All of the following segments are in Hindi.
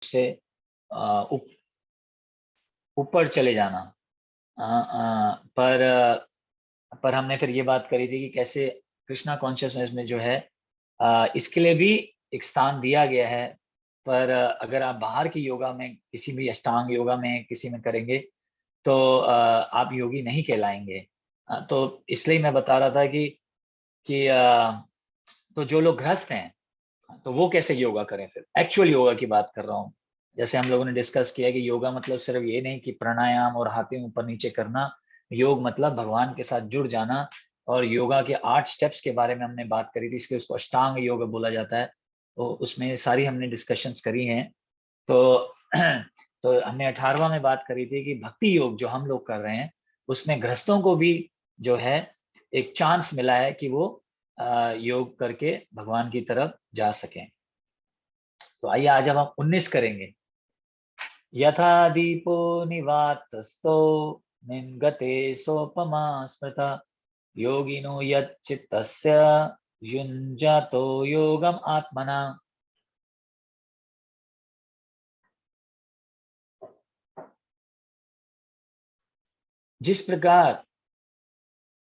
से ऊपर चले जाना। पर हमने फिर ये बात करी थी कि कैसे कृष्णा कॉन्शियसनेस में जो है इसके लिए भी एक स्थान दिया गया है। पर अगर आप बाहर की योगा में, किसी भी अष्टांग योगा में किसी में करेंगे तो आप योगी नहीं कहलाएंगे। तो इसलिए मैं बता रहा था कि तो जो लोग गृहस्थ हैं तो वो कैसे योगा करें, फिर एक्चुअल योगा की बात कर रहा हूँ। जैसे हम लोगों ने डिस्कस किया कि योगा मतलब सिर्फ ये नहीं कि प्राणायाम और हाथों ऊपर नीचे करना। योग मतलब भगवान के साथ जुड़ जाना। और योगा के 8 स्टेप्स के बारे में हमने बात करी थी, इसलिए उसको अष्टांग योग बोला जाता है। तो उसमें सारी हमने डिस्कशंस करी हैं। तो तो हमने 18वां में बात करी थी कि भक्ति योग जो हम लोग कर रहे हैं उसमें गृहस्थों को भी जो है एक चांस मिला है कि वो योग करके भगवान की तरफ जा सकें। तो आइए आज हम 19 करेंगे। यथा दीपो निवातस्थो निन्गते सोपमा स्मृता योगिनो यच्चित्तस्य युञ्जतो योगम आत्मना। जिस प्रकार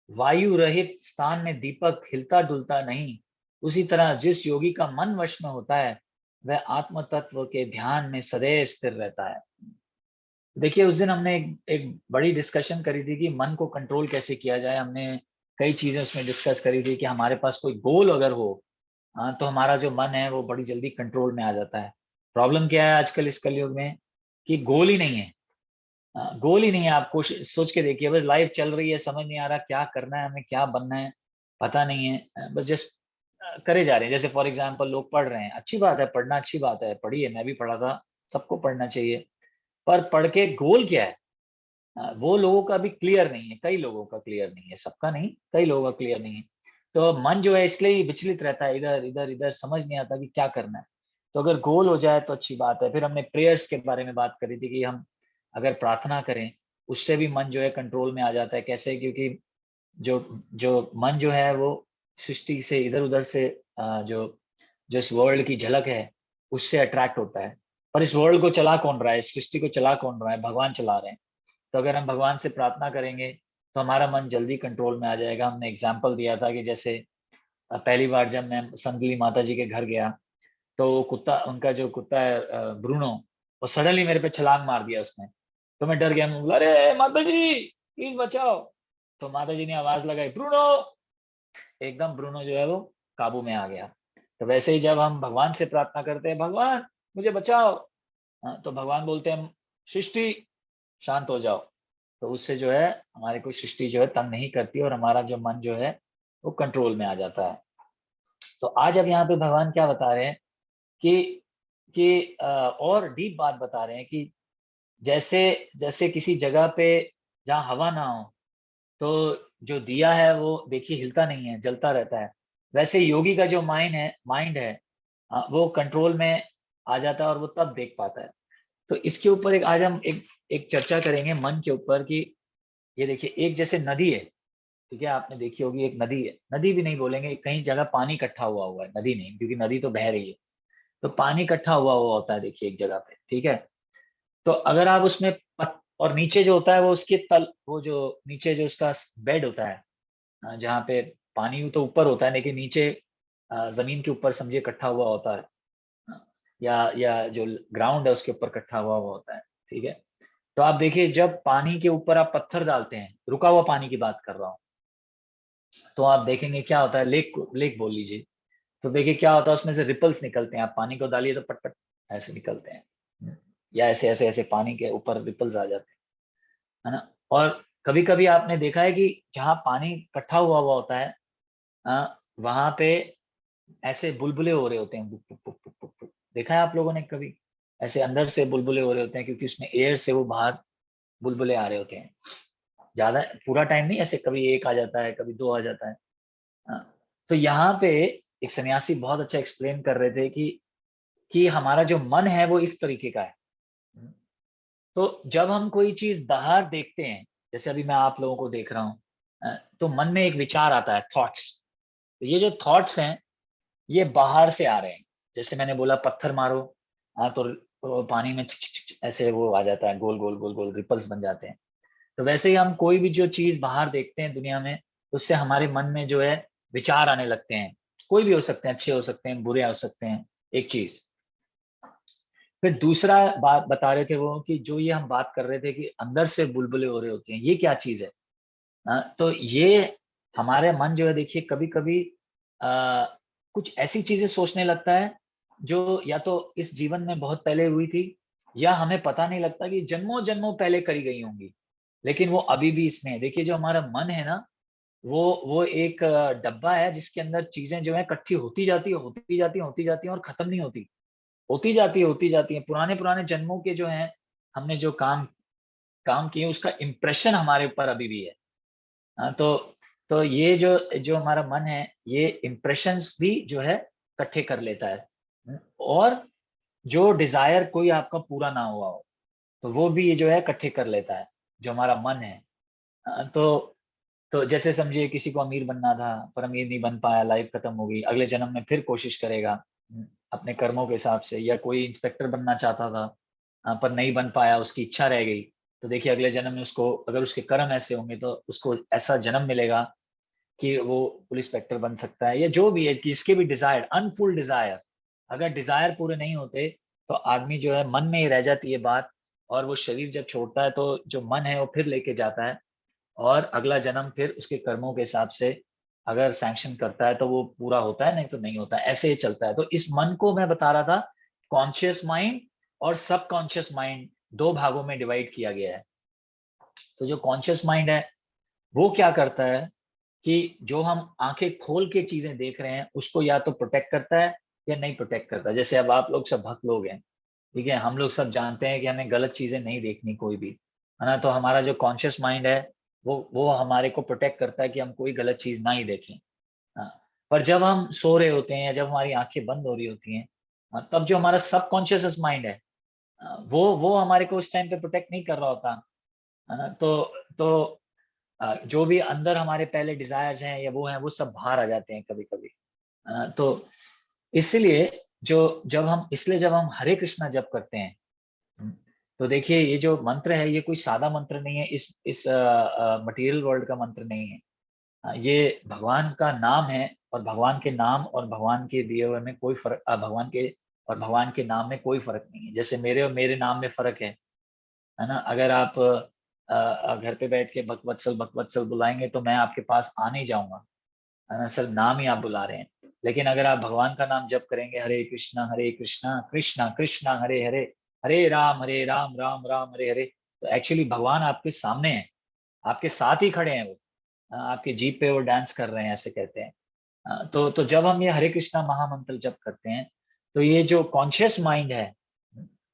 वायु रहित स्थान में दीपक हिलता डुलता नहीं, उसी तरह जिस योगी का मन वश में होता है वह आत्म तत्व के ध्यान में सदैव स्थिर रहता है। देखिए उस दिन हमने एक बड़ी डिस्कशन करी थी कि मन को कंट्रोल कैसे किया जाए। हमने कई चीजें उसमें डिस्कस करी थी कि हमारे पास कोई गोल अगर हो, तो हमारा जो मन है वो बड़ी जल्दी कंट्रोल में आ जाता है। प्रॉब्लम क्या है आजकल इस कलयुग में कि गोल ही नहीं है। गोल ही नहीं है। आप सोच के देखिए, बस लाइफ चल रही है, समझ नहीं आ रहा क्या करना है, हमें क्या बनना है पता नहीं है। बस जस्ट करे जा रहे हैं। जैसे फॉर एग्जांपल लोग पढ़ रहे हैं, अच्छी बात है, पढ़ना अच्छी बात है, पढ़िए, मैं भी पढ़ा था, सबको पढ़ना चाहिए। पर पढ़ के गोल क्या है वो लोगों का भी क्लियर नहीं है। कई लोगों का क्लियर नहीं है, सबका नहीं, कई लोगों का क्लियर नहीं है। तो मन जो है इसलिए ही विचलित रहता है, इधर इधर इधर, समझ नहीं आता कि क्या करना है। तो अगर गोल हो जाए तो अच्छी बात है। फिर हमने प्रेयर्स के बारे में बात करी थी कि हम अगर प्रार्थना करें उससे भी मन जो है कंट्रोल में आ जाता है। कैसे? क्योंकि जो जो मन जो है वो सृष्टि से इधर उधर से जो जो इस वर्ल्ड की झलक है उससे अट्रैक्ट होता है। पर इस वर्ल्ड को चला कौन रहा है, इस सृष्टि को चला कौन रहा है? भगवान चला रहे हैं। तो अगर हम भगवान से प्रार्थना करेंगे तो हमारा मन जल्दी कंट्रोल में आ जाएगा। हमने एग्जाम्पल दिया था कि जैसे पहली बार जब मैं संतली माता जी के घर गया तो वो कुत्ता, उनका जो कुत्ता है ब्रूनो, वो सडनली मेरे पे छलांग मार दिया उसने। तो मैं डर गया, मैं बोला अरे माता जी प्लीज बचाओ। तो माता जी ने आवाज लगाई ब्रूनो। एकदम ब्रूनो जो है वो काबू में आ गया। तो वैसे ही जब हम भगवान से प्रार्थना करते हैं, भगवान मुझे बचाओ, तो भगवान बोलते हैं सृष्टि शांत हो जाओ। तो उससे जो है हमारे को सृष्टि जो है तंग नहीं करती और हमारा जो मन जो है वो कंट्रोल में आ जाता है। तो आज अब यहाँ पे भगवान क्या बता रहे हैं कि और डीप बात बता रहे हैं कि जैसे जैसे किसी जगह पे जहाँ हवा ना हो तो जो दिया है वो देखिए हिलता नहीं है, जलता रहता है। वैसे योगी का जो माइंड है वो कंट्रोल में आ जाता है और वो तब देख पाता है। तो इसके ऊपर एक आज हम एक चर्चा करेंगे मन के ऊपर कि ये देखिए एक जैसे नदी है, ठीक है, आपने देखी होगी एक नदी है। नदी भी नहीं बोलेंगे, कहीं जगह पानी इकट्ठा हुआ हुआ है, नदी नहीं, क्योंकि नदी तो बह रही है। तो पानी इकट्ठा हुआ हुआ होता है देखिए एक जगह पे, ठीक है। तो अगर आप उसमें और नीचे जो होता है वो उसके तल, वो जो नीचे जो उसका बेड होता है, जहाँ पे पानी तो ऊपर होता है लेकिन नीचे जमीन के ऊपर समझिए इकट्ठा हुआ होता है। या जो ग्राउंड है उसके ऊपर इकट्ठा हुआ हुआ होता है, ठीक है। तो आप देखिए जब पानी के ऊपर आप पत्थर डालते हैं, रुका हुआ पानी की बात कर रहा हूँ, तो आप देखेंगे क्या होता है। लेक बोल लीजिए। तो देखिए क्या होता है, उसमें से रिपल्स निकलते हैं। आप पानी को डालिए तो पट पट ऐसे निकलते हैं, या ऐसे ऐसे ऐसे पानी के ऊपर रिपल्स आ जाते हैं, है ना। और कभी कभी आपने देखा है कि जहाँ पानी इकट्ठा हुआ हुआ होता है वहां पे ऐसे बुलबुले हो रहे होते हैं, book, book, book, book, book, book. देखा है आप लोगों ने कभी? ऐसे अंदर से बुलबुले हो रहे होते हैं क्योंकि उसमें एयर से वो बाहर बुलबुले आ रहे होते हैं। ज्यादा पूरा टाइम नहीं, ऐसे कभी एक आ जाता है, कभी दो आ जाता है। हाँ। तो यहाँ पे एक सन्यासी बहुत अच्छा एक्सप्लेन कर रहे थे कि हमारा जो मन है वो इस तरीके का है। तो जब हम कोई चीज बाहर देखते हैं, जैसे अभी मैं आप लोगों को देख रहा हूँ, तो मन में एक विचार आता है, थॉट्स। तो ये जो थॉट्स हैं ये बाहर से आ रहे हैं। जैसे मैंने बोला पत्थर मारो, हाँ, तो पानी में ऐसे वो आ जाता है, गोल गोल गोल गोल रिपल्स बन जाते हैं। तो वैसे ही हम कोई भी जो चीज बाहर देखते हैं दुनिया में, उससे हमारे मन में जो है विचार आने लगते हैं। कोई भी हो सकते हैं, अच्छे हो सकते हैं, बुरे हो सकते हैं, एक चीज। फिर दूसरा बात बता रहे थे वो कि जो ये हम बात कर रहे थे कि अंदर से बुलबुले हो रहे होते हैं, ये क्या चीज है? तो ये हमारे मन जो है, देखिए कभी कभी कुछ ऐसी चीजें सोचने लगता है जो या तो इस जीवन में बहुत पहले हुई थी, या हमें पता नहीं लगता कि जन्मों जन्मों पहले करी गई होंगी, लेकिन वो अभी भी इसमें है। देखिए जो हमारा मन है ना, वो एक डब्बा है जिसके अंदर चीजें जो है इकट्ठी होती जाती है, होती जाती है, होती जाती है और खत्म नहीं होती, होती जाती है, होती जाती है। पुराने पुराने जन्मों के जो है, हमने जो काम काम किए, उसका इम्प्रेशन हमारे ऊपर अभी भी है। तो ये जो जो हमारा मन है, ये इम्प्रेशंस भी जो है इकट्ठे कर लेता है। और जो डिजायर कोई आपका पूरा ना हुआ हो, तो वो भी ये जो है इकट्ठे कर लेता है, जो हमारा मन है। तो जैसे समझिए किसी को अमीर बनना था, पर अमीर नहीं बन पाया, लाइफ खत्म हो गई, अगले जन्म में फिर कोशिश करेगा अपने कर्मों के हिसाब से। या कोई इंस्पेक्टर बनना चाहता था, पर नहीं बन पाया, उसकी इच्छा रह गई, तो देखिए अगले जन्म में उसको, अगर उसके कर्म ऐसे होंगे तो उसको ऐसा जन्म मिलेगा कि वो पुलिस इंस्पेक्टर बन सकता है। या जो भी है, किसके भी डिजायर, अनफुल डिजायर, अगर डिजायर पूरे नहीं होते तो आदमी जो है, मन में ही रह जाती है बात। और वो शरीर जब छोड़ता है तो जो मन है वो फिर लेके जाता है, और अगला जन्म फिर उसके कर्मों के हिसाब से अगर सैंक्शन करता है तो वो पूरा होता है, नहीं तो नहीं होता, ऐसे ही चलता है। तो इस मन को मैं बता रहा था, कॉन्शियस माइंड और सब कॉन्शियस माइंड, दो भागों में डिवाइड किया गया है। तो जो कॉन्शियस माइंड है, वो क्या करता है कि जो हम आंखें खोल के चीजें देख रहे हैं, उसको या तो प्रोटेक्ट करता है या नहीं प्रोटेक्ट करता। जैसे अब आप लोग सब भक्त लोग हैं, ठीक है, हम लोग सब जानते हैं कि हमें गलत चीजें नहीं देखनी कोई भी, है ना। तो हमारा जो कॉन्शियस माइंड है, वो हमारे को प्रोटेक्ट करता है कि हम कोई गलत चीज ना ही देखें। हाँ। पर जब हम सो रहे होते हैं या जब हमारी आंखें बंद हो रही होती हैं, तब जो हमारा सबकॉन्शियस माइंड है, वो हमारे को उस टाइम पे प्रोटेक्ट नहीं कर रहा होता, है ना। तो जो भी अंदर हमारे पहले डिजायर्स हैं या वो हैं, वो सब बाहर आ जाते हैं कभी कभी। तो इसलिए जो जब हम इसलिए जब हम हरे कृष्णा जप करते हैं, तो देखिए ये जो मंत्र है, ये कोई सादा मंत्र नहीं है, इस मटेरियल वर्ल्ड का मंत्र नहीं है। ये भगवान का नाम है, और भगवान के नाम और भगवान के दिए हुए में कोई फर्क, भगवान के और भगवान के नाम में कोई फर्क नहीं है। जैसे मेरे और मेरे नाम में फर्क है ना। अगर आप घर पे बैठ के भगवत्सल बुलाएंगे तो मैं आपके पास आ नहीं जाऊंगा, है ना, सिर्फ नाम ही आप बुला रहे हैं। लेकिन अगर आप भगवान का नाम जप करेंगे, हरे कृष्णा कृष्णा कृष्णा हरे हरे, हरे राम राम राम हरे हरे, तो एक्चुअली भगवान आपके सामने है, आपके साथ ही खड़े हैं वो, आपके जीप पे वो डांस कर रहे हैं, ऐसे कहते हैं। तो जब हम ये हरे कृष्णा महामंत्र जप करते हैं, तो ये जो कॉन्शियस माइंड है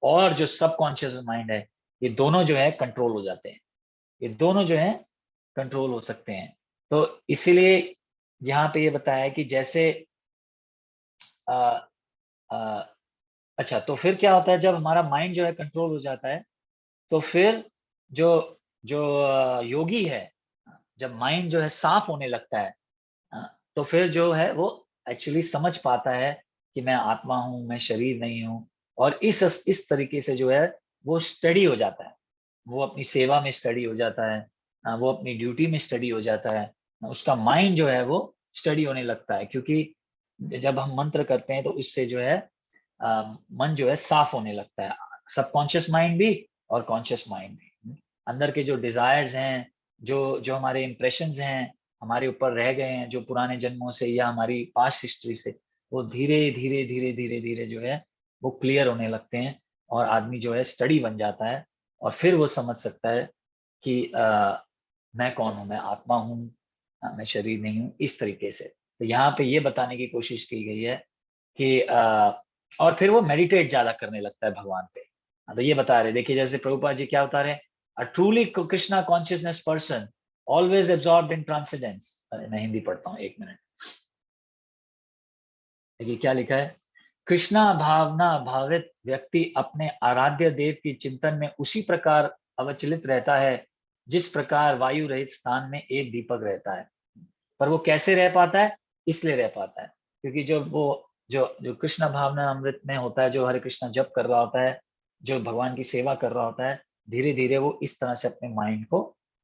और जो सब कॉन्शियस माइंड है, ये दोनों जो है कंट्रोल हो जाते हैं, ये दोनों जो है कंट्रोल हो सकते हैं। तो इसीलिए यहाँ पे ये बताया है कि जैसे आ, आ, अच्छा, तो फिर क्या होता है जब हमारा माइंड जो है कंट्रोल हो जाता है, तो फिर जो जो योगी है, जब माइंड जो है साफ होने लगता है, अ, तो फिर जो है वो एक्चुअली समझ पाता है कि मैं आत्मा हूँ, मैं शरीर नहीं हूँ। और इस तरीके से जो है वो स्टडी हो जाता है, वो अपनी सेवा में स्टडी हो जाता है, वो अपनी ड्यूटी में स्टडी हो जाता है। उसका माइंड जो है वो स्टडी होने लगता है, क्योंकि जब हम मंत्र करते हैं तो उससे जो है मन जो है साफ होने लगता है, सबकॉन्शियस माइंड भी और कॉन्शियस माइंड भी। अंदर के जो डिजायर्स हैं, जो जो हमारे इम्प्रेशंस हैं, हमारे ऊपर रह गए हैं जो पुराने जन्मों से या हमारी पास्ट हिस्ट्री से, वो धीरे धीरे धीरे धीरे धीरे जो है वो क्लियर होने लगते हैं, और आदमी जो है स्टडी बन जाता है। और फिर वो समझ सकता है कि मैं कौन हूँ, मैं आत्मा हूँ, मैं शरीर नहीं हूँ, इस तरीके से। तो यहाँ पे ये बताने की कोशिश की गई है कि और फिर वो मेडिटेट ज्यादा करने लगता है भगवान पे। तो ये बता रहे, देखिए जैसे प्रभुपाद जी क्या बता रहे हैं, a truly Krishna consciousness person always absorbed in transcendence. मैं हिंदी पढ़ता हूँ, एक मिनट। देखिए क्या लिखा है, कृष्णा भावना भावित व्यक्ति अपने आराध्य देव की चिंतन में उसी प्रकार अवचलित रहता है जिस प्रकार वायु रहित स्थान में एक दीपक रहता है। पर वो कैसे रह पाता है? इसलिए रह पाता है क्योंकि जब वो जो जो कृष्ण भावना अमृत में होता है, जो हरे कृष्णा जप कर रहा होता है, जो भगवान की सेवा कर रहा होता है, धीरे धीरे वो इस तरह से अपने माइंड को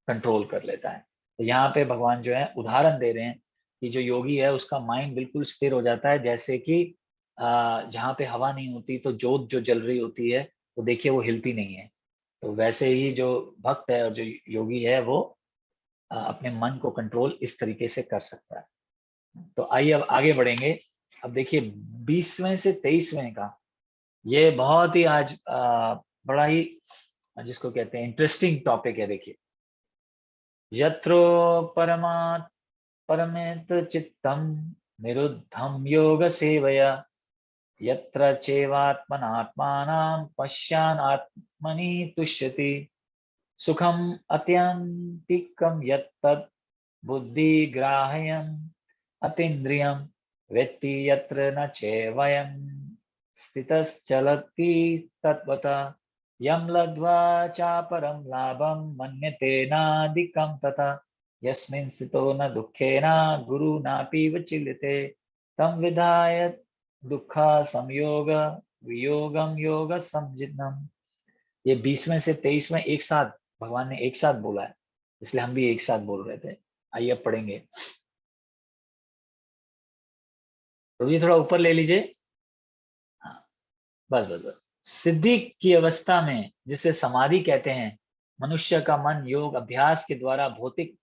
कंट्रोल कर लेता है। तो यहाँ पे भगवान जो है उदाहरण दे रहे हैं कि जो योगी है उसका माइंड बिल्कुल स्थिर हो जाता है, जैसे कि जहाँ पे हवा नहीं होती तो जोत जो जल रही होती है तो देखिए वो हिलती नहीं है। तो वैसे ही जो भक्त है और जो योगी है वो अपने मन को कंट्रोल इस तरीके से कर सकता है। तो आइए अब आगे बढ़ेंगे। अब देखिए 20वें से 23वें का ये बहुत ही आज बड़ा ही जिसको कहते हैं इंटरेस्टिंग टॉपिक है। देखिए, यत्रो परमात् परमेत चित्तम निरुद्धम योग सेवया, यत्र चैवात्मनात्मानं पश्यान् आत्मनि तुष्यति, सुखम अत्यंतिकम यत्तद् बुद्धिग्राह्यम् अतीन्द्रियं वेत्ति यत्र न चैवयं स्थितश्चलति तत्त्वतः, यं लब्ध्वा चापरं लाभं मन्यते नाधिकं तथा, यस्मिन् स्थितो न दुःखेन गुरुणापि विचल्यते, तं विधाय दुःख संयोग वियोगम योग संजितम। ये 20वें से 23वें एक साथ भगवान ने एक साथ बोला है, इसलिए हम भी एक साथ बोल रहे थे। आइए अब पढ़ेंगे। तो ये थोड़ा ऊपर ले लीजिए। हाँ, बस बस बस। सिद्धि की अवस्था में जिसे समाधि कहते हैं, मनुष्य का मन योग अभ्यास के द्वारा भौतिक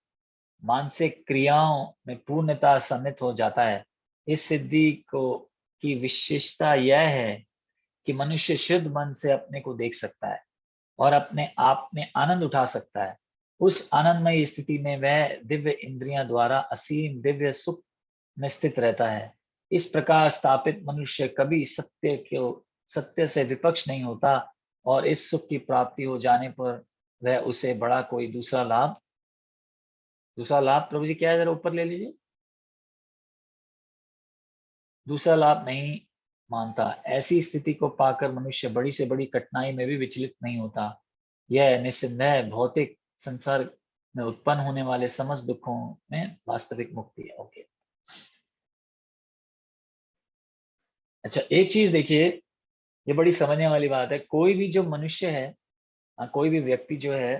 मानसिक क्रियाओं में पूर्णतः सम्मिलित हो जाता है। इस सिद्धि को की विशेषता यह है कि मनुष्य शुद्ध मन से अपने को देख सकता है और अपने आप में आनंद उठा सकता है। उस आनंदमय स्थिति में वह दिव्य इंद्रियां द्वारा असीम दिव्य सुख में स्थित रहता है। इस प्रकार स्थापित मनुष्य कभी सत्य से विपक्ष नहीं होता और इस सुख की प्राप्ति हो जाने पर वह उसे बड़ा कोई दूसरा लाभ प्रभु जी क्या है, जरा ऊपर ले लीजिए, दूसरा लाभ नहीं मानता। ऐसी स्थिति को पाकर मनुष्य बड़ी से बड़ी कठिनाई में भी विचलित नहीं होता। यह निस्संदेह भौतिक संसार में उत्पन्न होने वाले समस्त दुखों में वास्तविक मुक्ति है। ओके, अच्छा एक चीज देखिए, ये बड़ी समझने वाली बात है। कोई भी जो मनुष्य है, कोई भी व्यक्ति जो है,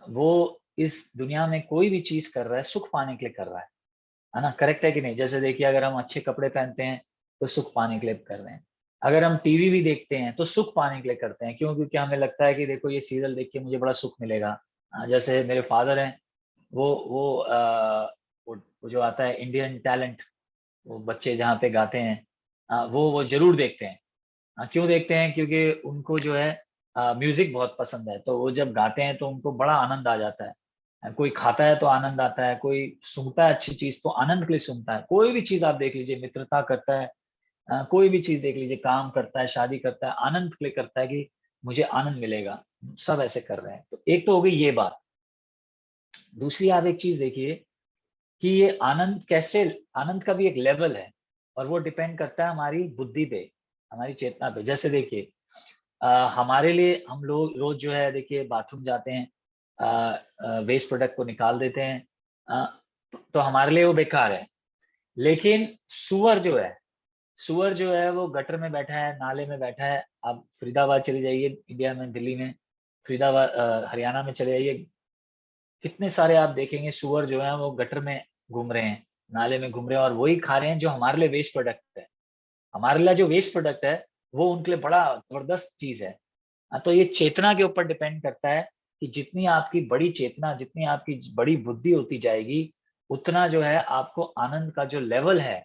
वो इस दुनिया में कोई भी चीज कर रहा है सुख पाने के लिए कर रहा है ना? करेक्ट है कि नहीं? जैसे देखिए, अगर हम अच्छे कपड़े पहनते हैं तो सुख पाने के लिए कर रहे हैं। अगर हम टीवी भी देखते हैं तो सुख पाने के लिए करते हैं। क्यों? क्योंकि हमें लगता है कि देखो ये सीरियल देख के मुझे बड़ा सुख मिलेगा। जैसे मेरे फादर हैं, वो जो आता है इंडियन टैलेंट, वो बच्चे जहाँ पे गाते हैं, वो जरूर देखते हैं। क्यों देखते हैं? क्योंकि उनको जो है म्यूजिक बहुत पसंद है, तो वो जब गाते हैं तो उनको बड़ा आनंद आ जाता है। कोई खाता है तो आनंद आता है, कोई सुनता है अच्छी चीज तो आनंद के लिए सुनता है। कोई भी चीज आप देख लीजिए, मित्रता करता है, कोई भी चीज देख लीजिए, काम करता है, शादी करता है, आनंद के लिए करता है कि मुझे आनंद मिलेगा। सब ऐसे कर रहे हैं। तो एक तो हो गई ये बात। दूसरी आप एक चीज देखिए कि ये आनंद कैसे, आनंद का भी एक लेवल है और वो डिपेंड करता है हमारी बुद्धि पे, हमारी चेतना पे। जैसे देखिए, हमारे लिए हम लोग रोज जो है देखिए बाथरूम जाते हैं, वेस्ट प्रोडक्ट को निकाल देते हैं, अ, तो हमारे लिए वो बेकार है। लेकिन सुअर जो है वो गटर में बैठा है, नाले में बैठा है। आप फरीदाबाद चले जाइए इंडिया में, दिल्ली में, फरीदाबाद हरियाणा में चले जाइए, कितने सारे आप देखेंगे सुअर जो है वो गटर में घूम रहे हैं, नाले में घूम रहे हैं और वही खा रहे हैं जो हमारे लिए वेस्ट प्रोडक्ट है। हमारे लिए जो वेस्ट प्रोडक्ट है वो उनके लिए बड़ा जबरदस्त चीज है। तो ये चेतना के ऊपर डिपेंड करता है कि जितनी आपकी बड़ी चेतना, जितनी आपकी बड़ी बुद्धि होती जाएगी, उतना जो है आपको आनंद का जो लेवल है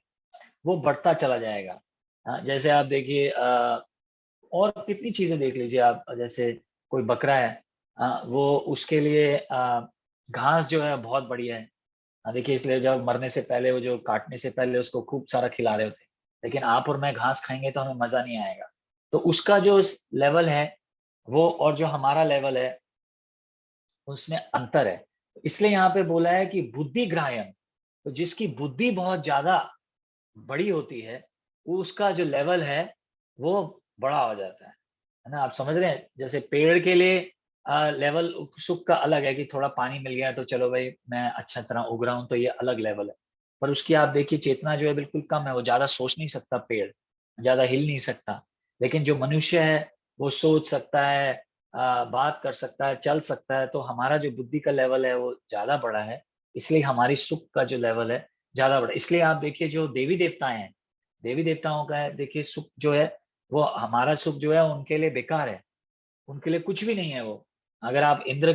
वो बढ़ता चला जाएगा। जैसे आप देखिए, और कितनी चीजें देख लीजिए आप। जैसे कोई बकरा है, वो उसके लिए घास जो है बहुत बढ़िया है। देखिए, इसलिए जब मरने से पहले, वो जो काटने से पहले उसको खूब सारा खिला रहे होते हैं। लेकिन आप और मैं घास खाएंगे तो हमें मजा नहीं आएगा। तो उसका जो लेवल है वो और जो हमारा लेवल है उसमें अंतर है। इसलिए यहाँ पे बोला है कि बुद्धि ग्राह्यम, तो जिसकी बुद्धि बहुत ज्यादा बड़ी होती है उसका जो लेवल है वो बड़ा हो जाता है ना? आप समझ रहे हैं? जैसे पेड़ के लिए लेवल सुख का अलग है कि थोड़ा पानी मिल गया तो चलो भाई मैं अच्छा तरह उग रहा हूँ, तो ये अलग लेवल है। पर उसकी आप देखिए चेतना जो है बिल्कुल कम है, वो ज्यादा सोच नहीं सकता, पेड़ ज्यादा हिल नहीं सकता। लेकिन जो मनुष्य है वो सोच सकता है, बात कर सकता है, चल सकता है, तो हमारा जो बुद्धि का लेवल है वो ज्यादा बड़ा है, इसलिए हमारी सुख का जो लेवल है ज्यादा बड़ा। इसलिए आप देखिए जो देवी देवताएं हैं, देवी देवताओं का है, देखिए सुख जो है वो, हमारा सुख जो है उनके लिए बेकार है, उनके लिए कुछ भी नहीं है वो। अगर आप इंद्र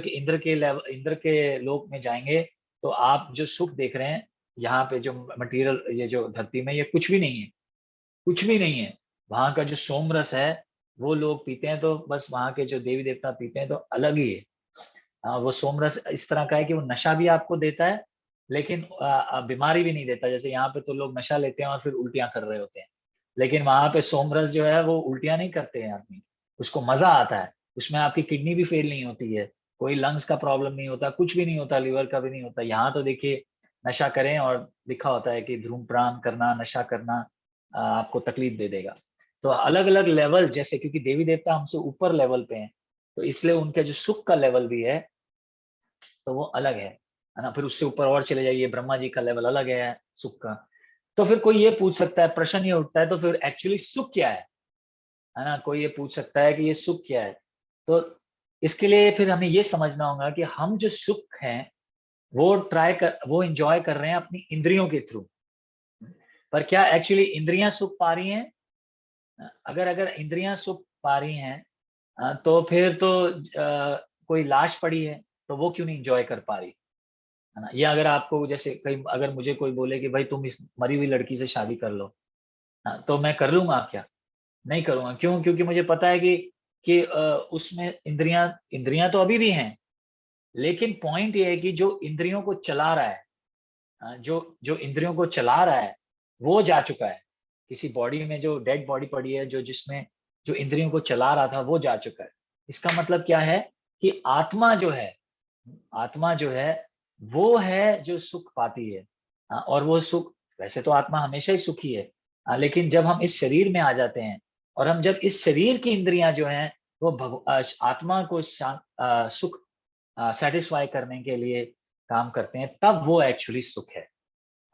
के लोक में जाएंगे तो आप जो सुख देख रहे हैं यहाँ पे, जो मटेरियल, ये जो धरती में, ये कुछ भी नहीं है, कुछ भी नहीं है। वहां का जो सोमरस है वो लोग पीते हैं, तो बस वहां के जो देवी देवता पीते हैं तो अलग ही है। वो सोमरस इस तरह का है कि वो नशा भी आपको देता है, लेकिन बीमारी भी नहीं देता। जैसे यहाँ पे तो लोग नशा लेते हैं और फिर उल्टियां कर रहे होते हैं, लेकिन वहां पे सोमरस जो है वो उल्टियां नहीं करते हैं आदमी, उसको मजा आता है। उसमें आपकी किडनी भी फेल नहीं होती है, कोई लंग्स का प्रॉब्लम नहीं होता, कुछ भी नहीं होता, लिवर का भी नहीं होता। यहाँ तो देखिए नशा करें और लिखा होता है कि धूम्रपान करना, नशा करना आपको तकलीफ दे देगा। तो अलग अलग लेवल, जैसे क्योंकि देवी देवता हमसे ऊपर लेवल पे हैं, तो इसलिए उनके जो सुख का लेवल भी है तो वो अलग है ना। फिर उससे ऊपर और चले जाइए, ब्रह्मा जी का लेवल अलग है सुख का। तो फिर कोई ये पूछ सकता है, प्रश्न ये उठता है, तो फिर एक्चुअली सुख क्या है ना। कोई ये पूछ सकता है कि ये सुख क्या है। तो इसके लिए फिर हमें ये समझना होगा कि हम जो सुख हैं वो एंजॉय कर रहे हैं अपनी इंद्रियों के थ्रू, पर क्या एक्चुअली इंद्रियां सुख पा रही हैं? अगर अगर इंद्रियां सुख पा रही हैं, तो फिर तो कोई लाश पड़ी है तो वो क्यों नहीं एंजॉय कर पा रही, है ना। या अगर आपको जैसे कहीं, अगर मुझे कोई बोले कि भाई तुम इस मरी हुई लड़की से शादी कर लो, हाँ, तो मैं कर लूंगा क्या? नहीं करूंगा। क्यों? क्योंकि मुझे पता है कि उसमें इंद्रियां इंद्रियां तो अभी भी हैं, लेकिन पॉइंट ये है कि जो इंद्रियों को चला रहा है, जो जो इंद्रियों को चला रहा है वो जा चुका है। किसी बॉडी में जो डेड बॉडी पड़ी है, जो जिसमें जो इंद्रियों को चला रहा था वो जा चुका है। इसका मतलब क्या है कि आत्मा जो है वो है जो सुख पाती है। और वो सुख, वैसे तो आत्मा हमेशा ही सुखी है, लेकिन जब हम इस शरीर में आ जाते हैं और हम जब इस शरीर की इंद्रियां जो हैं वो आत्मा को सुख सेटिस्फाई करने के लिए काम करते हैं, तब वो एक्चुअली सुख है।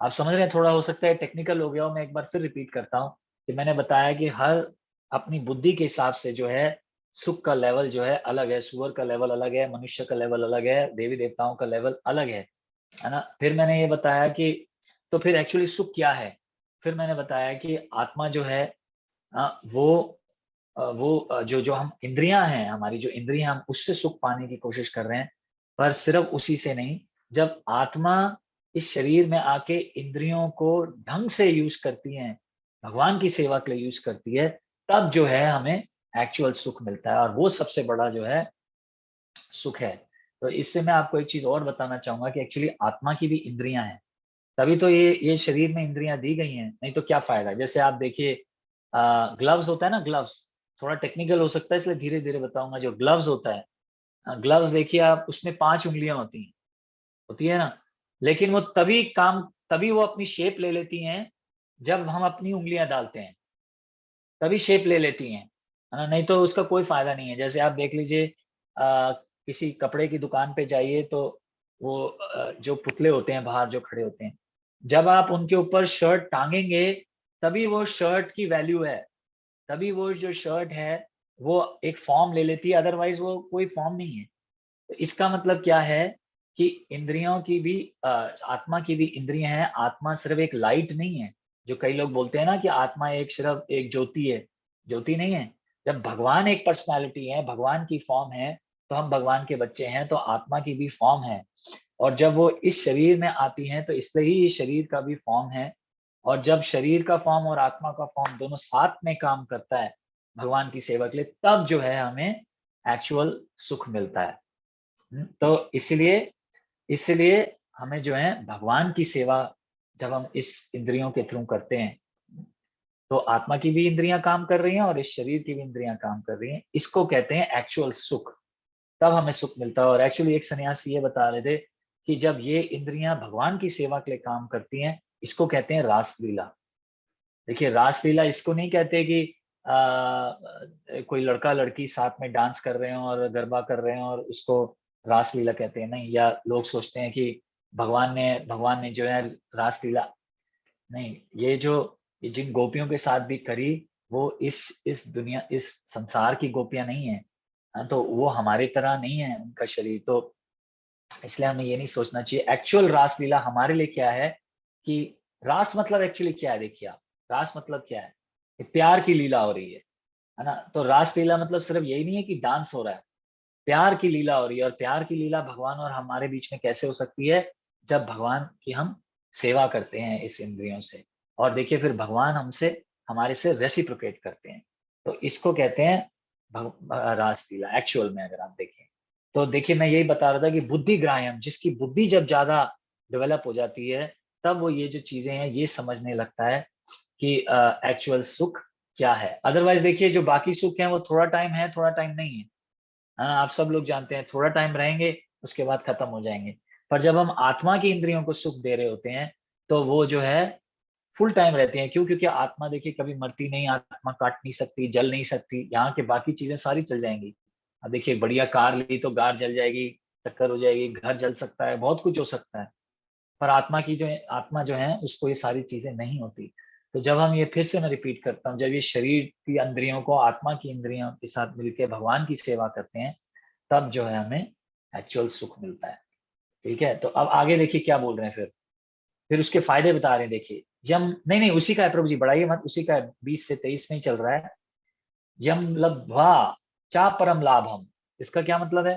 आप समझ रहे हैं? थोड़ा हो सकता है टेक्निकल हो गया हो, मैं एक बार फिर रिपीट करता हूँ कि मैंने बताया कि हर अपनी बुद्धि के हिसाब से जो है सुख का लेवल जो है अलग है। सुअर का लेवल अलग है, मनुष्य का लेवल अलग है, देवी देवताओं का लेवल अलग है ना। फिर मैंने ये बताया कि तो फिर एक्चुअली सुख क्या है। फिर मैंने बताया कि आत्मा जो है वो जो जो हम इंद्रियां हैं, हमारी जो इंद्रियां, हम उससे सुख पाने की कोशिश कर रहे हैं, पर सिर्फ उसी से नहीं। जब आत्मा इस शरीर में आके इंद्रियों को ढंग से यूज करती है, भगवान की सेवा के लिए यूज करती है, तब जो है हमें एक्चुअल सुख मिलता है, और वो सबसे बड़ा जो है सुख है। तो इससे मैं आपको एक चीज और बताना चाहूंगा कि एक्चुअली आत्मा की भी इंद्रियां हैं, तभी तो ये शरीर में इंद्रियां दी गई हैं, नहीं तो क्या फायदा। जैसे आप देखिए ग्लव्स होता है ना, ग्लव्स, थोड़ा टेक्निकल हो सकता है इसलिए धीरे धीरे बताऊंगा। जो ग्लव्स होता है, ग्लव्स देखिए आप, उसमें 5 उंगलियां होती है ना, लेकिन तभी वो अपनी शेप ले लेती हैं जब हम अपनी उंगलियां डालते हैं, तभी शेप ले लेती हैं, है ना। नहीं तो उसका कोई फायदा नहीं है। जैसे आप देख लीजिए, किसी कपड़े की दुकान पे जाइए तो वो जो पुतले होते हैं बाहर जो खड़े होते हैं, जब आप उनके ऊपर शर्ट टांगेंगे तभी वो शर्ट की वैल्यू है, तभी वो जो शर्ट है वो एक फॉर्म ले लेती है, अदरवाइज वो कोई फॉर्म नहीं है। तो इसका मतलब क्या है कि इंद्रियों की भी आत्मा की भी इंद्रियां हैं। आत्मा सिर्फ एक लाइट नहीं है, जो कई लोग बोलते हैं ना कि आत्मा एक सिर्फ एक ज्योति है, ज्योति नहीं है। जब भगवान एक पर्सनालिटी है, भगवान की फॉर्म है, तो हम भगवान के बच्चे हैं, तो आत्मा की भी फॉर्म है। और जब वो इस शरीर में आती हैं तो इसलिए ही ये शरीर का भी फॉर्म है। और जब शरीर का फॉर्म और आत्मा का फॉर्म दोनों साथ में काम करता है भगवान की सेवा के लिए, तब जो है हमें एक्चुअल सुख मिलता है। तो इसलिए हमें जो है भगवान की सेवा जब हम इस इंद्रियों के थ्रू करते हैं, तो आत्मा की भी इंद्रियां काम कर रही हैं और इस शरीर की भी इंद्रियां काम कर रही हैं, इसको कहते हैं एक्चुअल सुख। तब हमें सुख मिलता है। और एक्चुअली एक सन्यासी ये बता रहे थे कि जब ये इंद्रियां भगवान की सेवा के लिए काम करती हैं, इसको कहते हैं रासलीला। देखिए रासलीला इसको नहीं कहते कि कोई लड़का लड़की साथ में डांस कर रहे हो और गरबा कर रहे हो और उसको रासलीला कहते हैं, नहीं। या लोग सोचते हैं कि भगवान ने जो है रासलीला, नहीं। ये जिन गोपियों के साथ भी करी वो इस दुनिया, इस संसार की गोपियां नहीं है। हाँ, तो वो हमारी तरह नहीं है उनका शरीर। तो इसलिए हमें ये नहीं सोचना चाहिए एक्चुअल रासलीला हमारे लिए क्या है, कि रास मतलब एक्चुअली क्या है। देखिए आप, रास मतलब क्या है, कि प्यार की लीला हो रही है ना। तो रासलीला मतलब सिर्फ यही नहीं है कि डांस हो रहा है, प्यार की लीला हो रही है। और प्यार की लीला भगवान और हमारे बीच में कैसे हो सकती है, जब भगवान की हम सेवा करते हैं इस इंद्रियों से। और देखिए फिर भगवान हमसे, हमारे से रेसिप्रोकेट करते हैं। तो इसको कहते हैं रासलीला एक्चुअल में, अगर आप देखें। तो देखिए मैं यही बता रहा था कि बुद्धि ग्राह्यम, जिसकी बुद्धि जब ज्यादा डेवलप हो जाती है, तब वो ये जो चीजें हैं ये समझने लगता है कि एक्चुअल सुख क्या है। अदरवाइज देखिए जो बाकी सुख है वो थोड़ा टाइम है, थोड़ा टाइम नहीं है। हाँ, आप सब लोग जानते हैं थोड़ा टाइम रहेंगे, उसके बाद खत्म हो जाएंगे। पर जब हम आत्मा की इंद्रियों को सुख दे रहे होते हैं, तो वो जो है फुल टाइम रहते हैं। क्यों? क्योंकि आत्मा देखिए कभी मरती नहीं, आत्मा काट नहीं सकती, जल नहीं सकती, यहाँ के बाकी चीजें सारी चल जाएंगी। अब देखिए बढ़िया कार ली तो कार जल जाएगी, टक्कर हो जाएगी, घर जल सकता है, बहुत कुछ हो सकता है। पर आत्मा जो है उसको ये सारी चीजें नहीं होती। तो जब हम ये, फिर से मैं रिपीट करता हूँ, जब ये शरीर की इंद्रियों को आत्मा की इंद्रियों के साथ मिलकर भगवान की सेवा करते हैं, तब जो है हमें एक्चुअल सुख मिलता है। ठीक है, तो अब आगे देखिए क्या बोल रहे हैं फिर उसके फायदे बता रहे हैं। देखिए यम, नहीं नहीं उसी का है प्रभु जी, बढ़ाइए मत, उसी का है, 20 से 23 में ही चल रहा है। यम लब्ध्वा चा परम लाभम, इसका क्या मतलब है,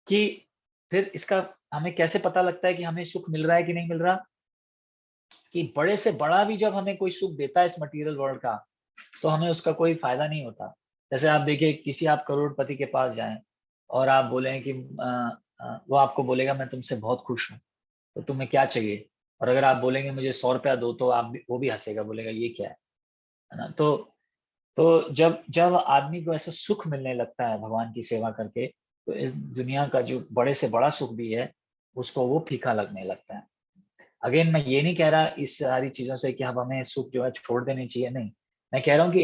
कि फिर इसका हमें कैसे पता लगता है कि हमें सुख मिल रहा है कि नहीं मिल रहा। कि बड़े से बड़ा भी जब हमें कोई सुख देता है इस मटेरियल वर्ल्ड का, तो हमें उसका कोई फायदा नहीं होता। जैसे आप देखिए किसी आप करोड़पति के पास जाएं और आप बोले कि वो आपको बोलेगा मैं तुमसे बहुत खुश हूँ, तो तुम्हें क्या चाहिए। और अगर आप बोलेंगे मुझे 100 रुपया दो, तो वो भी हंसेगा, बोलेगा ये क्या है ना। तो जब जब आदमी को ऐसा सुख मिलने लगता है भगवान की सेवा करके, तो इस दुनिया का जो बड़े से बड़ा सुख भी है, उसको वो फीका लगने लगता है। अगेन मैं ये नहीं कह रहा इस सारी चीजों से कि अब हमें सुख जो है छोड़ देनी चाहिए, नहीं। मैं कह रहा हूँ कि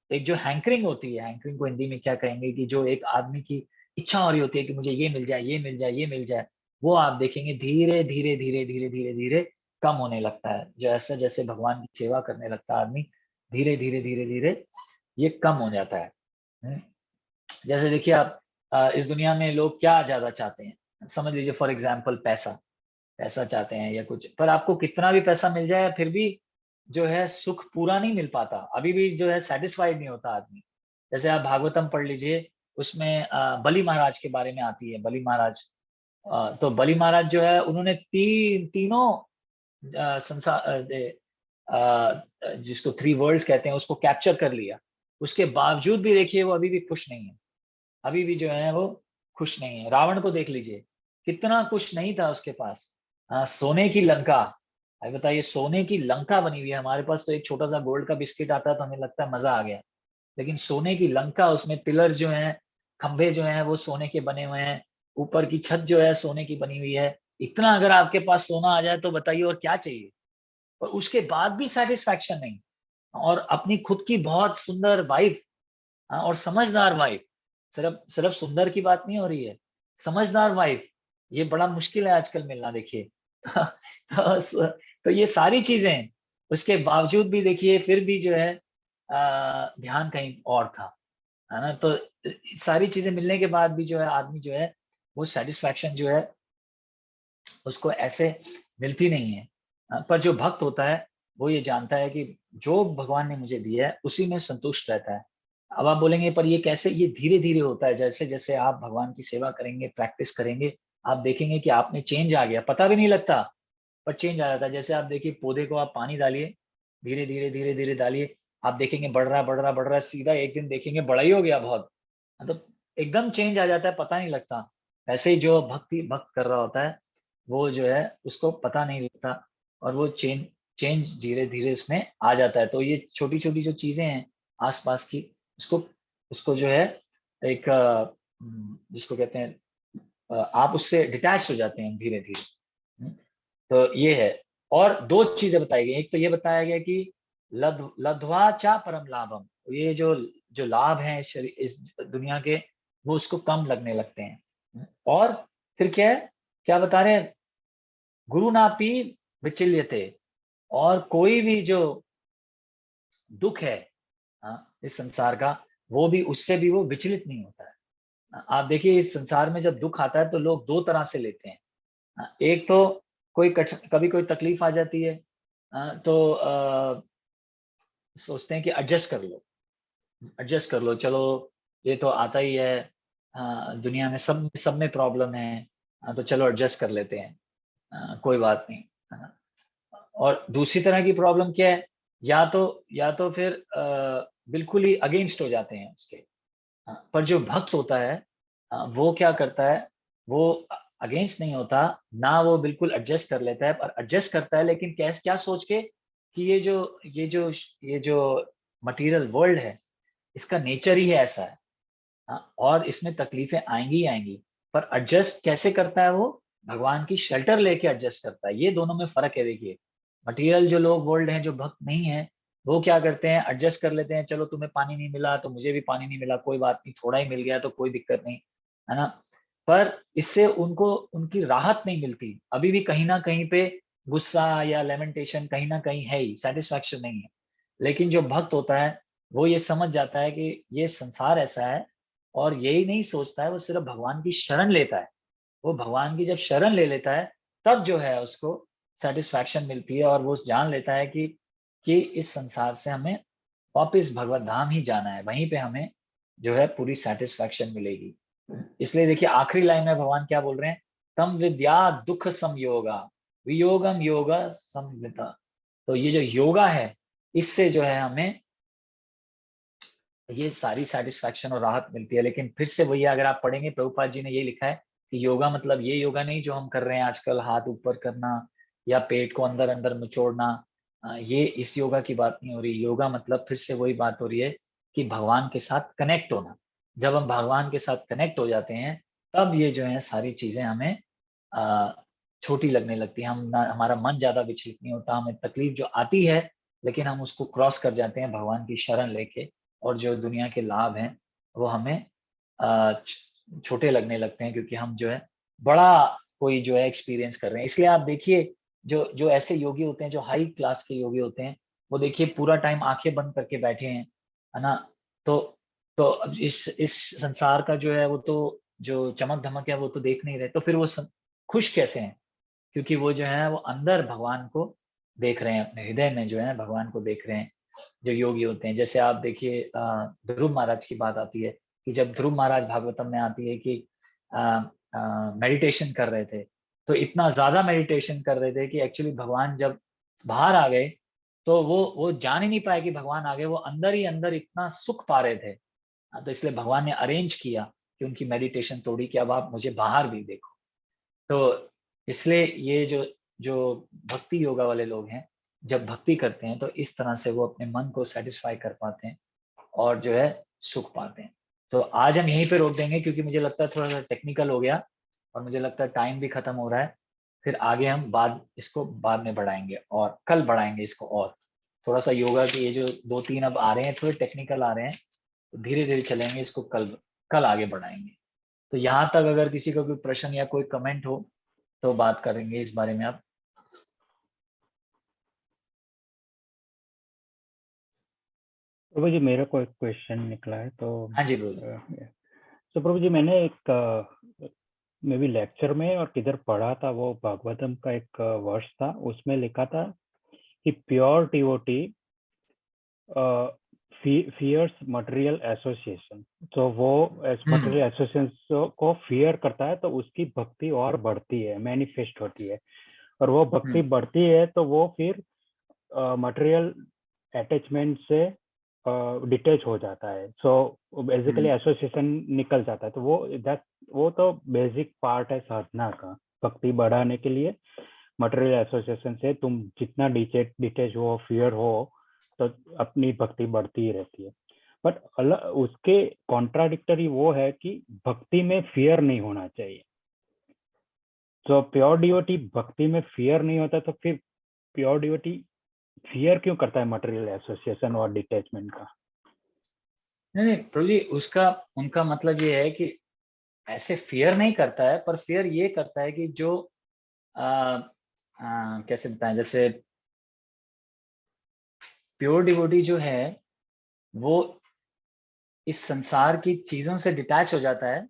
एक जो हैंकरिंग होती है, हैंकरिंग को हिंदी में क्या कहेंगे, कि जो एक आदमी की इच्छा हो रही होती है कि मुझे ये मिल जाए, ये मिल जाए, ये मिल जाए, वो आप देखेंगे धीरे धीरे धीरे धीरे धीरे धीरे कम होने लगता है। जैसे जैसे भगवान की सेवा करने लगता है आदमी, धीरे धीरे धीरे धीरे ये कम हो जाता है। हम्म। जैसे देखिए आप, इस दुनिया में लोग क्या ज्यादा चाहते हैं, समझ लीजिए फॉर एग्जाम्पल पैसा, पैसा चाहते हैं या कुछ। पर आपको कितना भी पैसा मिल जाए, फिर भी जो है सुख पूरा नहीं मिल पाता, अभी भी जो है सेटिस्फाइड नहीं होता आदमी। जैसे आप भागवतम पढ़ लीजिए, उसमें बलि महाराज के बारे में आती है। बलि महाराज, तो बलि महाराज जो है उन्होंने तीनों संसार, जिसको 3 वर्ल्ड्स कहते हैं, उसको कैप्चर कर लिया। उसके बावजूद भी देखिए वो अभी भी खुश नहीं है, अभी भी जो है वो खुश नहीं है। रावण को देख लीजिए, कितना कुछ नहीं था उसके पास। सोने की लंका, अभी बताइए, सोने की लंका बनी हुई है। हमारे पास तो एक छोटा सा गोल्ड का बिस्किट आता है तो हमें लगता है मजा आ गया, लेकिन सोने की लंका, उसमें पिलर जो हैं, खंभे जो हैं वो सोने के बने हुए हैं, ऊपर की छत जो है सोने की बनी हुई है। इतना अगर आपके पास सोना आ जाए तो बताइए और क्या चाहिए। और उसके बाद भी सेटिस्फैक्शन नहीं। और अपनी खुद की बहुत सुंदर वाइफ, और समझदार वाइफ, सिर्फ सिर्फ सुंदर की बात नहीं हो रही है, समझदार वाइफ, ये बड़ा मुश्किल है आजकल मिलना देखिए। तो ये सारी चीजें, उसके बावजूद भी देखिए फिर भी जो है ध्यान कहीं और था, है ना। तो सारी चीजें मिलने के बाद भी जो है आदमी जो है, वो सेटिस्फैक्शन जो है उसको ऐसे मिलती नहीं है। पर जो भक्त होता है वो ये जानता है कि जो भगवान ने मुझे दिया है उसी में संतुष्ट रहता है। अब आप बोलेंगे पर ये कैसे, ये धीरे धीरे होता है। जैसे जैसे आप भगवान की सेवा करेंगे, प्रैक्टिस करेंगे, आप देखेंगे कि आप में चेंज आ गया, पता भी नहीं लगता, पर चेंज आ जाता है। जैसे आप देखिए पौधे को आप पानी डालिए, धीरे धीरे धीरे धीरे डालिए, आप देखेंगे बढ़ रहा बढ़ रहा बढ़ रहा, सीधा एक दिन देखेंगे बड़ा ही हो गया बहुत। मतलब एकदम चेंज आ जाता है, पता नहीं लगता। ऐसे ही जो भक्त कर रहा होता है, वो जो है उसको पता नहीं लगता, और वो चेंज चेंज धीरे धीरे उसमें आ जाता है। तो ये छोटी छोटी जो चीजें हैं आसपास की, उसको उसको जो है एक जिसको कहते हैं, आप उससे डिटैच हो जाते हैं धीरे धीरे। तो ये है। और दो चीजें बताई गई, एक तो ये बताया गया कि लब्ध्वा चा परम लाभम, ये जो जो लाभ है इस दुनिया के, वो उसको कम लगने लगते हैं। और फिर क्या है, क्या बता रहे हैं, गुरु नापी विचल्यते, और कोई भी जो दुख है, इस संसार का, वो भी उससे भी वो विचलित नहीं होता है। आप देखिए इस संसार में जब दुख आता है तो लोग दो तरह से लेते हैं। एक तो कभी कोई तकलीफ आ जाती है, तो सोचते हैं कि एडजस्ट कर लो, चलो ये तो आता ही है, दुनिया में सब सब में प्रॉब्लम है, तो चलो एडजस्ट कर लेते हैं, कोई बात नहीं, है ना। और दूसरी तरह की प्रॉब्लम क्या है, या तो फिर बिल्कुल ही अगेंस्ट हो जाते हैं उसके। पर जो भक्त होता है, वो क्या करता है, वो अगेंस्ट नहीं होता, ना वो बिल्कुल एडजस्ट कर लेता है, पर एडजस्ट करता है लेकिन कैसे, क्या सोच के कि ये जो मटेरियल वर्ल्ड है, इसका नेचर ही है ऐसा है। और इसमें तकलीफें आएंगी ही आएंगी, पर एडजस्ट कैसे करता है वो, भगवान की शेल्टर लेके एडजस्ट करता है। ये दोनों में फर्क है। देखिए मटेरियल जो लोग वर्ल्ड हैं, जो भक्त नहीं है, वो क्या करते हैं, एडजस्ट कर लेते हैं, चलो तुम्हें पानी नहीं मिला तो मुझे भी पानी नहीं मिला, कोई बात नहीं, थोड़ा ही मिल गया तो कोई दिक्कत नहीं, है ना। पर इससे उनको उनकी राहत नहीं मिलती, अभी भी कहीं ना कहीं पे गुस्सा या लेमेंटेशन कहीं ना कहीं है ही, सेटिस्फैक्शन नहीं है। लेकिन जो भक्त होता है, वो ये समझ जाता है कि ये संसार ऐसा है, और यही नहीं सोचता है, वो सिर्फ भगवान की शरण लेता है। वो भगवान की जब शरण ले लेता है, तब जो है उसको सेटिस्फैक्शन मिलती है, और वो जान लेता है कि इस संसार से हमें वापस भगवत धाम ही जाना है, वहीं पे हमें जो है पूरी सेटिस्फैक्शन मिलेगी। इसलिए देखिए आखिरी लाइन में भगवान क्या बोल रहे हैं, तम विद्या दुख संयोगा वियोगम योगा संविता। तो ये जो योगा है, इससे जो है हमें ये सारी सेटिस्फैक्शन और राहत मिलती है। लेकिन फिर से वही, अगर आप पढ़ेंगे प्रभुपाद जी ने ये लिखा है कि योगा मतलब ये योगा नहीं जो हम कर रहे हैं आजकल, हाथ ऊपर करना या पेट को अंदर अंदर निचोड़ना, ये इस योगा की बात नहीं हो रही। योगा मतलब फिर से वही बात हो रही है कि भगवान के साथ कनेक्ट होना। जब हम भगवान के साथ कनेक्ट हो जाते हैं, तब ये जो है सारी चीजें हमें अ, छोटी लगने लगती है। हम ना, हमारा मन ज्यादा विचलित नहीं होता, हमें तकलीफ जो आती है, लेकिन हम उसको क्रॉस कर जाते हैं भगवान की शरण लेके, और जो दुनिया के लाभ हैं वो हमें छोटे लगने लगते हैं, क्योंकि हम जो है बड़ा कोई जो है एक्सपीरियंस कर रहे हैं। इसलिए आप देखिए जो जो ऐसे योगी होते हैं, जो हाई क्लास के योगी होते हैं, वो देखिए पूरा टाइम आंखें बंद करके बैठे हैं, है ना। तो तो अब इस संसार का जो है, वो तो जो चमक धमक है वो तो देख नहीं रहे, तो फिर वो खुश कैसे हैं, क्योंकि वो जो है वो अंदर भगवान को देख रहे हैं, अपने हृदय में जो है भगवान को देख रहे हैं, जो योगी होते हैं। जैसे आप देखिए ध्रुव महाराज की बात आती है, कि जब ध्रुव महाराज भागवतम में आती है कि मेडिटेशन कर रहे थे, तो इतना ज्यादा मेडिटेशन कर रहे थे कि एक्चुअली भगवान जब बाहर आ गए, तो वो जान ही नहीं पाए कि भगवान आ गए, वो अंदर ही अंदर इतना सुख पा रहे थे। तो इसलिए भगवान ने अरेंज किया कि उनकी मेडिटेशन तोड़ी, कि अब आप मुझे बाहर भी देखो। तो इसलिए ये जो जो भक्ति योगा वाले लोग हैं, जब भक्ति करते हैं तो इस तरह से वो अपने मन को सेटिस्फाई कर पाते हैं, और जो है सुख पाते हैं। तो आज हम यहीं पे रोक देंगे, क्योंकि मुझे लगता है थोड़ा सा टेक्निकल हो गया, और मुझे लगता है टाइम भी खत्म हो रहा है। फिर आगे हम इसको बाद में बढ़ाएंगे, और कल बढ़ाएंगे इसको, और थोड़ा सा योगा के ये जो 2-3 अब आ रहे हैं, थोड़े टेक्निकल आ रहे हैं, तो धीरे धीरे चलेंगे इसको, कल कल आगे बढ़ाएंगे। तो यहाँ तक अगर किसी का कोई प्रश्न या कोई कमेंट हो, तो बात करेंगे इस बारे में आप। प्रभु जी, मेरा को एक क्वेश्चन निकला है तो हाँ जी बोलिए। तो प्रभु जी, मैंने एक मे बी लेक्चर में और किधर पढ़ा था, वो भागवतम का एक वर्ष था, उसमें लिखा था कि pure devotee fears material association. तो वो हम्म मटेरियल एसोसिएशन को फियर करता है, तो उसकी भक्ति और बढ़ती है, मैनिफेस्ट होती है। और वो भक्ति हम्म बढ़ती है तो वो फिर मटेरियल अटैचमेंट से डिटेच हो जाता है। सो बेसिकली हम्म एसोसिएशन निकल जाता है। तो वो तो बेसिक पार्ट है साधना का, भक्ति बढ़ाने के लिए। मटेरियल एसोसिएशन से तुम जितना डिटेच हो, फियर हो, तो अपनी भक्ति बढ़ती ही रहती है। बट उसके कॉन्ट्राडिक्टरी वो है कि भक्ति में फियर नहीं होना चाहिए। तो प्योर डिवोटी भक्ति में फियर नहीं होता, तो फिर प्योर डिवोटी फियर क्यों करता है मटेरियल एसोसिएशन और डिटैचमेंट का? नहीं नहीं प्रभु जी, उसका उनका मतलब ये है कि ऐसे फियर नहीं करता है, पर फियर ये करता है कि जो कैसे बताएं, जैसे प्योर डिवोटी जो है, वो इस संसार की चीजों से डिटैच हो जाता है।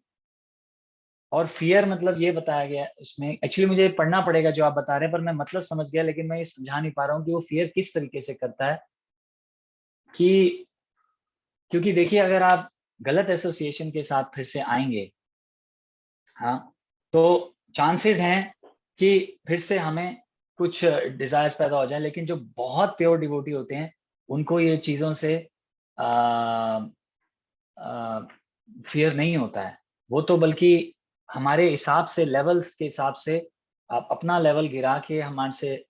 और फियर मतलब ये बताया गया है उसमें, एक्चुअली मुझे पढ़ना पड़ेगा जो आप बता रहे हैं, पर मैं मतलब समझ गया, लेकिन मैं ये समझा नहीं पा रहा हूँ कि वो फियर किस तरीके से करता है। कि क्योंकि देखिए, अगर आप गलत एसोसिएशन के साथ फिर से आएंगे, हाँ, तो चांसेस हैं कि फिर से हमें कुछ डिजायर्स पैदा हो जाए। लेकिन जो बहुत प्योर डिवोटी होते हैं, उनको ये चीजों से फियर नहीं होता है। वो तो बल्कि हमारे हिसाब से, लेवल्स के हिसाब से, आप अपना लेवल गिरा के हमारे से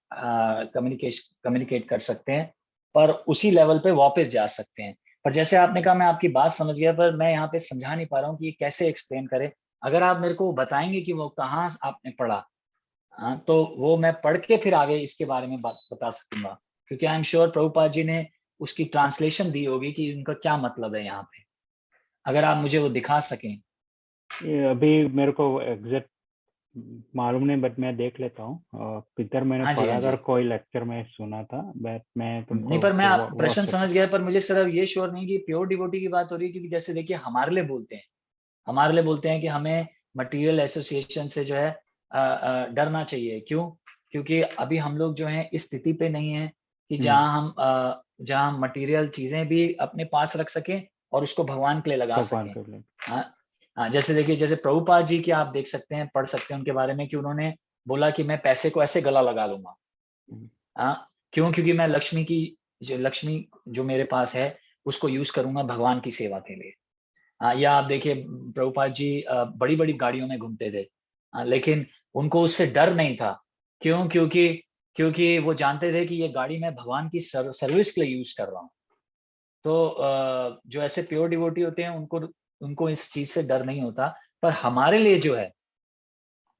कम्युनिकेट कर सकते हैं, पर उसी लेवल पे वापस जा सकते हैं। पर जैसे आपने कहा, मैं आपकी बात समझ गया, पर मैं यहाँ पे समझा नहीं पा रहा हूँ कि ये कैसे एक्सप्लेन करें। अगर आप मेरे को बताएंगे कि वो कहाँ आपने पढ़ा, हाँ, तो वो मैं पढ़ के फिर आगे इसके बारे में बात बता सकूंगा। क्योंकि I am sure Prabhupada ji ने उसकी ट्रांसलेशन दी होगी कि उनका क्या मतलब है यहाँ पे, अगर आप मुझे वो दिखा सकें। ये अभी मेरे को एग्जैक्ट मालूम नहीं, बट मैं देख लेता हूँ। इधर मैंने हाँ जी, हाँ पढ़ा था, जी। कोई लेक्चर में सुना था, बट मैं नहीं, तुमको पर मैं फिर प्रश्न व्हाट्सएप समझ कर। गया, पर मुझे सिर्फ ये श्योर नहीं कि प्योर डिवोटी की बात हो रही है। क्योंकि जैसे देखिए, हमारे लिए बोलते हैं कि हमें मटेरियल एसोसिएशन से जो है डरना चाहिए। क्यों? क्योंकि अभी हम लोग जो है इस स्थिति पे नहीं है कि जहाँ हम मटेरियल चीजें भी अपने पास रख सकें और उसको भगवान के लिए लगा भगवान सकें। के लिए। हाँ, हाँ, जैसे देखिए, जैसे प्रभुपाद जी की आप देख सकते हैं, पढ़ सकते हैं उनके बारे में, कि उन्होंने बोला कि मैं पैसे को ऐसे गला लगा लूंगा। हम्म, हाँ, क्यों? क्योंकि मैं लक्ष्मी जो मेरे पास है, उसको यूज करूंगा भगवान की सेवा के लिए। हाँ, या आप देखिए, प्रभुपाद जी बड़ी बड़ी गाड़ियों में घूमते थे। लेकिन उनको उससे डर नहीं था। क्यों? क्योंकि वो जानते थे कि ये गाड़ी मैं भगवान की सर्विस के लिए यूज कर रहा हूँ। तो जो ऐसे प्योर डिवोटी होते हैं, उनको उनको इस चीज से डर नहीं होता। पर हमारे लिए जो है,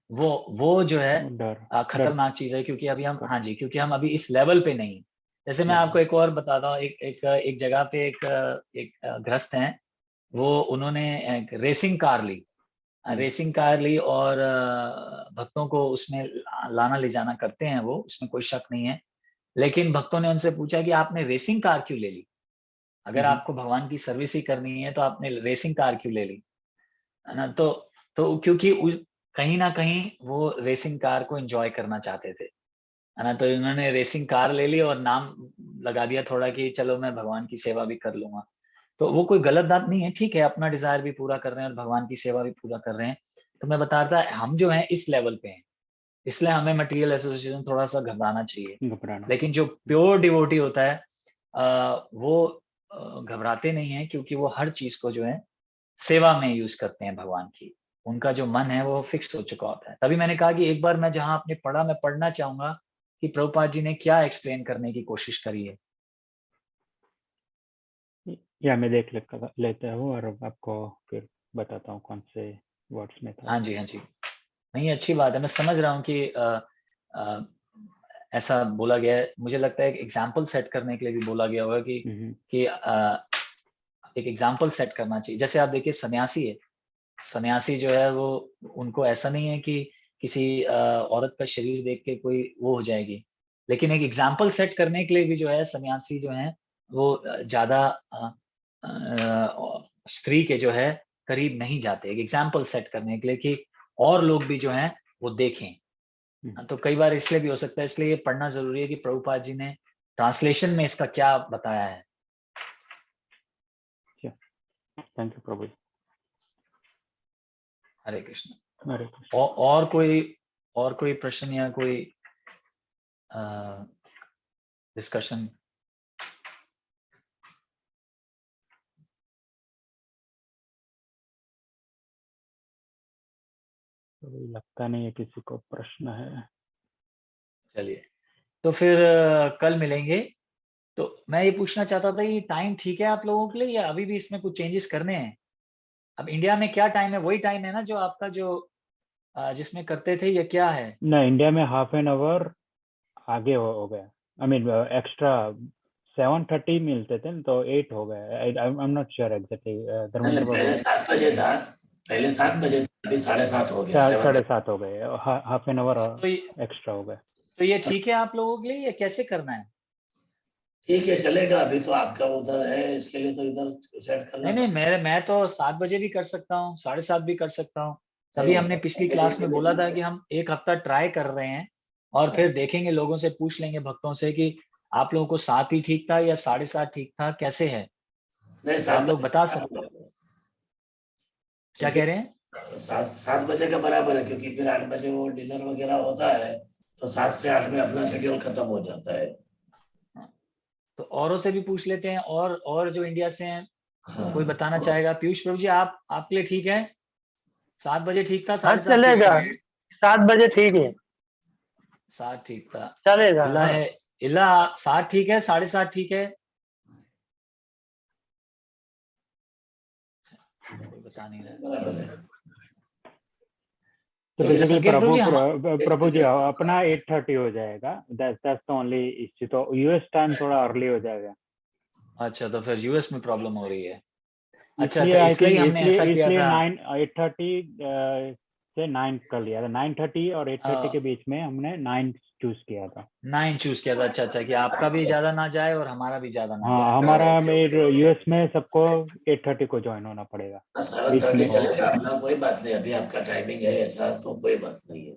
वो जो है डर डर खतरनाक चीज है। क्योंकि अभी हम, कर हाँ जी, क्योंकि हम अभी इस लेवल पे नहीं हैं। जैसे मैं आपको लेवल। एक और बताता हूँ, एक जगह पे एक गृहस्थ हैं। वो उन्होंने एक रेसिंग कार ली। रेसिंग कार ली, और भक्तों को उसमें लाना ले जाना करते हैं वो, उसमें कोई शक नहीं है। लेकिन भक्तों ने उनसे पूछा कि आपने रेसिंग कार क्यों ले ली? अगर आपको भगवान की सर्विस ही करनी है तो आपने रेसिंग कार क्यों ले ली? है ना? तो क्योंकि कहीं ना कहीं वो रेसिंग कार को एंजॉय करना चाहते थे। है ना? तो इन्होंने रेसिंग कार ले ली और नाम लगा दिया थोड़ा कि चलो मैं भगवान की सेवा भी कर लूंगा। तो वो कोई गलत बात नहीं है, ठीक है, अपना डिजायर भी पूरा कर रहे हैं और भगवान की सेवा भी पूरा कर रहे हैं। तो मैं बता रहा था, हम जो हैं इस लेवल पे हैं, इसलिए हमें मटेरियल एसोसिएशन थोड़ा सा घबराना चाहिए। घबराना। लेकिन जो प्योर डिवोटी होता है, वो घबराते नहीं है, क्योंकि वो हर चीज को जो है सेवा में यूज करते हैं भगवान की। उनका जो मन है वो फिक्स हो चुका होता है। तभी मैंने कहा कि एक बार मैं जहां आपने पढ़ा, मैं पढ़ना चाहूंगा कि प्रभुपाद जी ने क्या एक्सप्लेन करने की कोशिश करी है। या मैं देख लेता हूँ और आपको फिर बताता हूँ कौन से वर्ड्स में था। हाँ जी, हाँ जी। नहीं, अच्छी बात है। मैं समझ रहा हूँ कि अ, ऐसा बोला गया है। मुझे लगता है कि एग्जाम्पल सेट करने के लिए भी बोला गया होगा कि एक एग्जाम्पल सेट करना चाहिए। जैसे आप देखिए, सन्यासी है। सन्यासी जो है वो, उनको ऐसा नहीं है कि किसी औरत का शरीर देख के कोई वो हो जाएगी। लेकिन एक एग्जाम्पल सेट करने के लिए भी जो है, सन्यासी जो है वो ज्यादा स्त्री के जो है करीब नहीं जाते, एक एग्जाम्पल सेट करने के लिए कि और लोग भी जो हैं वो देखें। तो कई बार इसलिए भी हो सकता है, इसलिए ये पढ़ना जरूरी है कि प्रभुपाद जी ने ट्रांसलेशन में इसका क्या बताया है। थैंक यू प्रभु। हरे कृष्ण। हरे और कोई प्रश्न या कोई डिस्कशन? लगता नहीं है किसी को प्रश्न है। चलिए, तो फिर कल मिलेंगे। तो मैं ये पूछना चाहता था कि टाइम ठीक है आप लोगों के लिए, या अभी भी इसमें कुछ चेंजेस करने हैं? अब इंडिया में क्या टाइम है? वही टाइम है ना जो आपका, जो जिसमें करते थे, या क्या है? ना, इंडिया में हाफ एन आवर आगे हो गया। आई मीन एक्स्ट्रा 7:30 मिलते थे तो 8 हो गए। I am not sure exactly. Dharmendra बाबू पहले 7 बजे था। पहले 7 बजे था, अभी 7:30 हो गया। 7:30 हो गए। हाफ एन आवर तो ये एक्स्ट्रा हो गए। तो ये ठीक है आप लोगों के लिए, या कैसे करना है? ठीक है चलेगा, अभी तो आपका उधर है, इसके लिए तो इधर सेट करना नहीं नहीं, मैं तो 7 बजे भी कर सकता हूँ, 7:30 भी कर सकता हूँ। तभी नहीं, हमने पिछली क्लास में बोला था कि हम एक हफ्ता ट्राई कर रहे हैं और फिर देखेंगे, लोगों से पूछ लेंगे, भक्तों से कि आप लोगों को 7 ही ठीक था या 7:30 ठीक था, कैसे है? नहीं तो आप लोग बता सकते, क्या क्योंकि कह रहे हैं? 7 बजे का बराबर है, क्योंकि फिर 8 बजे वो डिनर वगैरह होता है, तो 7 से 8 में अपना शेड्यूल खत्म हो जाता है। तो औरों से भी पूछ लेते हैं, और जो इंडिया से हैं, कोई हाँ बताना चाहेगा? पीयूष प्रभु जी, आप आपके लिए ठीक है? 7 बजे ठीक था, हाँ 7:30 ठीक चलेगा, था? 7 बजे ठीक है, 7 ठीक था। चलेगा। इला हाँ है, इला 7 ठीक है, 7:30 ठीक है? कोई बता नहीं रहा। बराबर है। तो तो बेसिकली संकेत प्रभु जी, प्रभु जी अपना 8:30 हो जाएगा, दैट्स द ओनली इश्यू। तो यूएस टाइम थोड़ा अर्ली हो जाएगा। अच्छा, तो फिर यूएस में प्रॉब्लम हो रही है। अच्छा इसलिए अच्छा, आई इसलिए ही थिंक हमने ऐसा किया इसलिए था। 8:30 से 9 कर लिया था। 9:30 और 8:30 के बीच में हमने 9 चूज किया था। 9 चूज किया था। अच्छा अच्छा, कि आपका भी ज्यादा ना जाए और हमारा भी ज्यादा ना हाँ, जाए। हमारा ओके। यूएस में सबको 8:30 को ज्वाइन होना पड़ेगा। 7:30 चलेगा अपना, कोई बात नहीं, अभी आपका टाइमिंग है ऐसा, तो कोई बात नहीं है।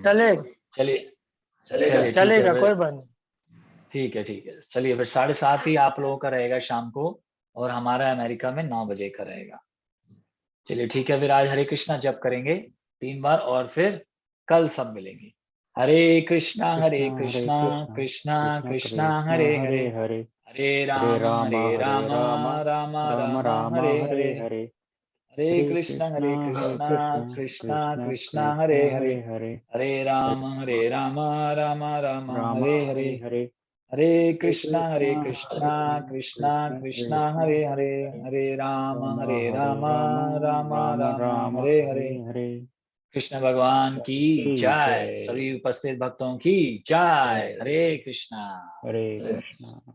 चलेगा, चलिए चलेगा। चलिए, ठीक है चलेगा, फिर। कोई बात नहीं। ठीक है ठीक है, चलिए फिर 7:30 ही आप लोगों का रहेगा शाम को, और हमारा अमेरिका में 9 बजे का रहेगा। चलिए ठीक है, फिर आज हरे कृष्णा जप करेंगे 3 बार, और फिर कल सब मिलेंगे। हरे कृष्णा हरे कृष्णा कृष्णा कृष्णा कृष्णा कृष्णा कृष्णा हरे हरे हरे, हरे, हरे हरे राम राम हरे हरे राम, राम, राम राम राम राम हरे हरे हरे, हरे, हरे हरे कृष्णा कृष्णा कृष्णा कृष्णा कृष्णा कृष्णा हरे कृष्णा हरे, हरे हरे, हरे राम राम राम राम हरे हरे, हरे हरे, हरे हरे कृष्णा कृष्णा कृष्णा कृष्णा कृष्णा कृष्णा कृष्णा हरे हरे, हरे, हरे राम राम हरे राम राम, राम राम राम राम हरे हरे। हरे हरे। कृष्ण भगवान की की जय, जय। सभी उपस्थित भक्तों की जय। हरे कृष्णा। हरे कृष्णा।